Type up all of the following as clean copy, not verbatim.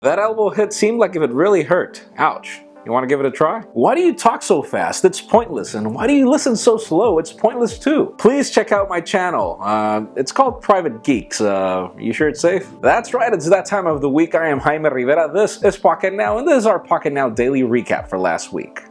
That elbow hit seemed like if it really hurt. Ouch. You want to give it a try? Why do you talk so fast? It's pointless. And why do you listen so slow? It's pointless too. Please check out my channel. It's called Private Geeks. You sure it's safe? That's right, it's that time of the week. I am Jaime Rivera. This is Pocket Now, and this is our Pocket Now Daily Recap for last week.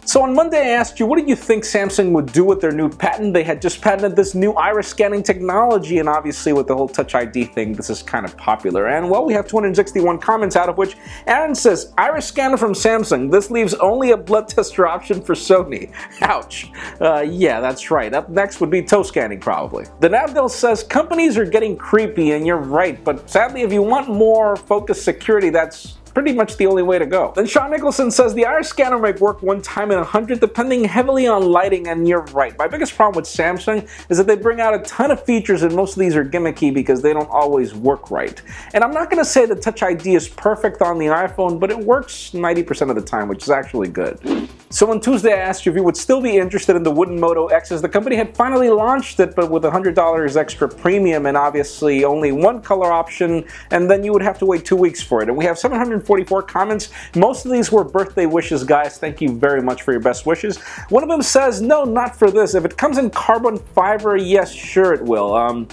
So on Monday I asked you, what did you think Samsung would do with their new patent? They had just patented this new iris scanning technology, and obviously with the whole Touch ID thing, this is kind of popular. And well, we have 261 comments, out of which Aaron says, iris scanner from Samsung, this leaves only a blood tester option for Sony. Ouch. Yeah, that's right. Up next would be toe scanning probably. Then Abdel says, companies are getting creepy, and you're right, but sadly if you want more focused security, that's pretty much the only way to go. Then Sean Nicholson says the iris scanner might work one time in 100 depending heavily on lighting, and you're right. My biggest problem with Samsung is that they bring out a ton of features and most of these are gimmicky because they don't always work right. And I'm not going to say that Touch ID is perfect on the iPhone, but it works 90% of the time, which is actually good. So on Tuesday I asked you if you would still be interested in the wooden Moto X, as the company had finally launched it, but with $100 extra premium and obviously only one color option, and then you would have to wait 2 weeks for it. And we have 744 comments. Most of these were birthday wishes, guys. Thank you very much for your best wishes. One of them says, no, not for this. If it comes in carbon fiber, yes, sure it will.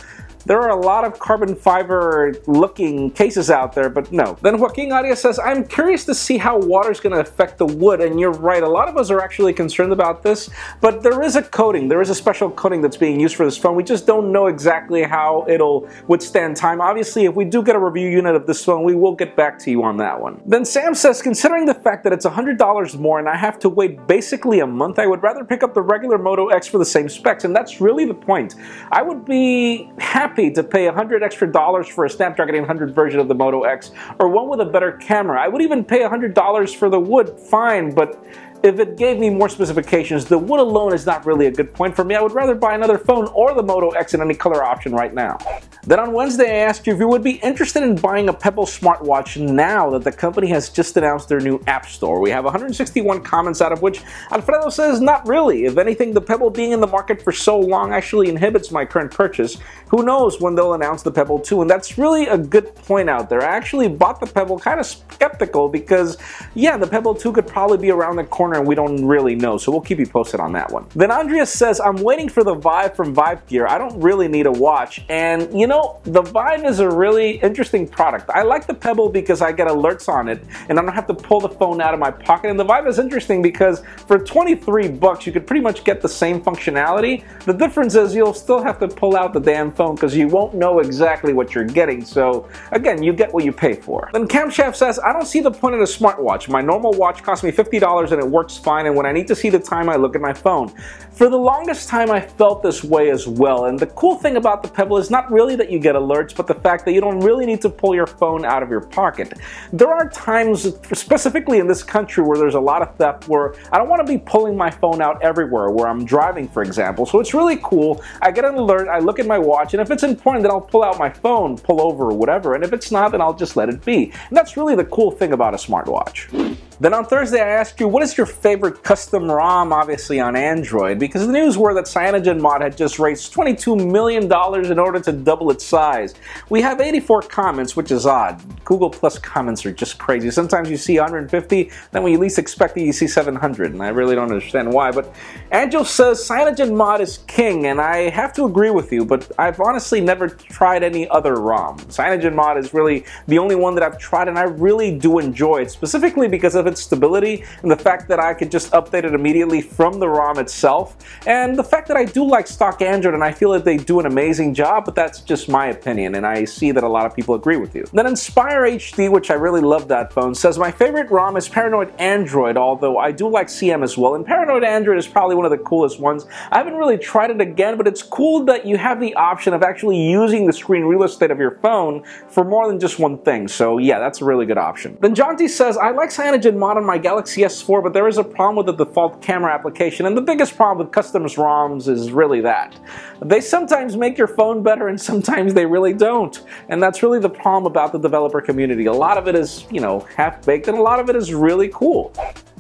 There are a lot of carbon fiber looking cases out there, but no. Then Joaquin Arias says, I'm curious to see how water is going to affect the wood, and you're right, a lot of us are actually concerned about this, but there is a coating, there is a special coating that's being used for this phone. We just don't know exactly how it'll withstand time. Obviously, if we do get a review unit of this phone, we will get back to you on that one. Then Sam says, considering the fact that it's $100 more and I have to wait basically a month, I would rather pick up the regular Moto X for the same specs, and that's really the point. I would be happy to pay $100 extra for a Snapdragon 800 version of the Moto X, or one with a better camera. I would even pay $100 for the wood, fine, but if it gave me more specifications, the wood alone is not really a good point for me. I would rather buy another phone or the Moto X in any color option right now. Then on Wednesday I asked you if you would be interested in buying a Pebble smartwatch now that the company has just announced their new App Store. We have 161 comments, out of which Alfredo says not really. If anything, the Pebble being in the market for so long actually inhibits my current purchase. Who knows when they'll announce the Pebble 2, and that's really a good point out there. I actually bought the Pebble kind of skeptical because, yeah, the Pebble 2 could probably be around the corner and we don't really know, so we'll keep you posted on that one. Then Andrea says, I'm waiting for the Vive from Vive Gear. I don't really need a watch, and you know, the Vive is a really interesting product. I like the Pebble because I get alerts on it and I don't have to pull the phone out of my pocket, and the Vive is interesting because for 23 bucks you could pretty much get the same functionality. The difference is you'll still have to pull out the damn phone because you won't know exactly what you're getting, so again, you get what you pay for. Then Camshaft says, I don't see the point in a smartwatch. My normal watch cost me $50 and it works fine, and when I need to see the time I look at my phone. For the longest time I felt this way as well, and the cool thing about the Pebble is not really that you get alerts, but the fact that you don't really need to pull your phone out of your pocket. There are times, specifically in this country, where there's a lot of theft where I don't want to be pulling my phone out everywhere, where I'm driving for example, so it's really cool. I get an alert, I look at my watch, and if it's important then I'll pull out my phone, pull over or whatever, and if it's not then I'll just let it be. And that's really the cool thing about a smartwatch. Then on Thursday I asked you, what is your favorite custom ROM, obviously on Android, because the news were that CyanogenMod had just raised $22 million in order to double its size. We have 84 comments, which is odd. Google Plus comments are just crazy. Sometimes you see 150, then when you least expect it you see 700, and I really don't understand why. But Angel says CyanogenMod is king, and I have to agree with you, but I've honestly never tried any other ROM. CyanogenMod is really the only one that I've tried, and I really do enjoy it, specifically because of its stability and the fact that I could just update it immediately from the ROM itself, and the fact that I do like stock Android and I feel that they do an amazing job, but that's just my opinion and I see that a lot of people agree with you. Then Inspire HD, which I really love that phone, says my favorite ROM is Paranoid Android, although I do like CM as well, and Paranoid Android is probably one of the coolest ones. I haven't really tried it again, but it's cool that you have the option of actually using the screen real estate of your phone for more than just one thing, so yeah, that's a really good option. Then Jonty says, I like CyanogenMod on my Galaxy S4, but there is a problem with the default camera application, and the biggest problem with custom ROMs is really that. They sometimes make your phone better and sometimes they really don't, and that's really the problem about the developer community. A lot of it is, you know, half-baked and a lot of it is really cool.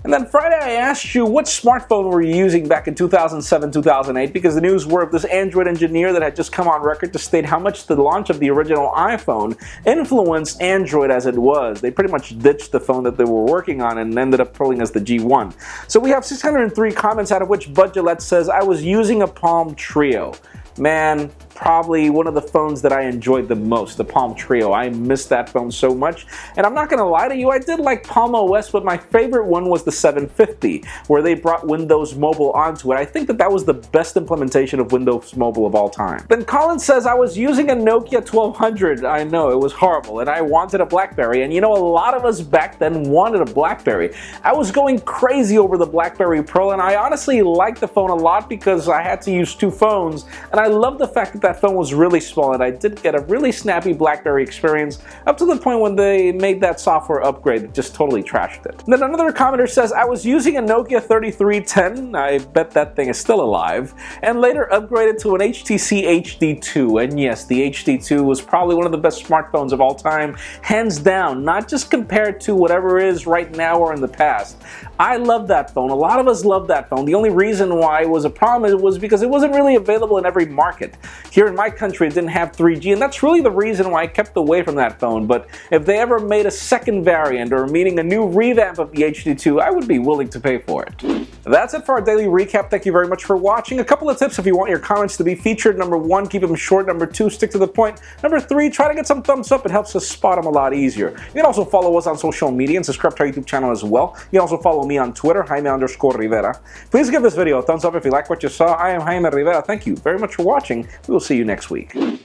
And then Friday I asked you what smartphone were you using back in 2007, 2008, because the news were of this Android engineer that had just come on record to state how much the launch of the original iPhone influenced Android as it was. They pretty much ditched the phone that they were working on and ended up pulling as the G1. So we have 603 comments, out of which Bud Gillette says, I was using a Palm Trio. Man, probably one of the phones that I enjoyed the most, the Palm Trio. I missed that phone so much. And I'm not going to lie to you, I did like Palm OS, but my favorite one was the 750, where they brought Windows Mobile onto it. I think that that was the best implementation of Windows Mobile of all time. Then Colin says, I was using a Nokia 1200. I know, it was horrible, and I wanted a BlackBerry. And you know, a lot of us back then wanted a BlackBerry. I was going crazy over the BlackBerry Pro, and I honestly liked the phone a lot because I had to use two phones, and I love the fact that that phone was really small, and I did get a really snappy BlackBerry experience up to the point when they made that software upgrade that just totally trashed it. And then another commenter says, I was using a Nokia 3310, I bet that thing is still alive, and later upgraded to an HTC HD2. And yes, the HD2 was probably one of the best smartphones of all time, hands down, not just compared to whatever is right now or in the past. I love that phone. A lot of us love that phone. The only reason why it was a problem was because it wasn't really available in every market. Here in my country, it didn't have 3G, and that's really the reason why I kept away from that phone. But if they ever made a second variant, or meaning a new revamp of the HD2, I would be willing to pay for it. That's it for our daily recap. Thank you very much for watching. A couple of tips if you want your comments to be featured. Number 1, keep them short. Number 2, stick to the point. Number 3, try to get some thumbs up. It helps us spot them a lot easier. You can also follow us on social media and subscribe to our YouTube channel as well. You can also follow me on Twitter, Jaime_Rivera. Please give this video a thumbs up if you like what you saw. I am Jaime Rivera. Thank you very much for watching. We will see you next week.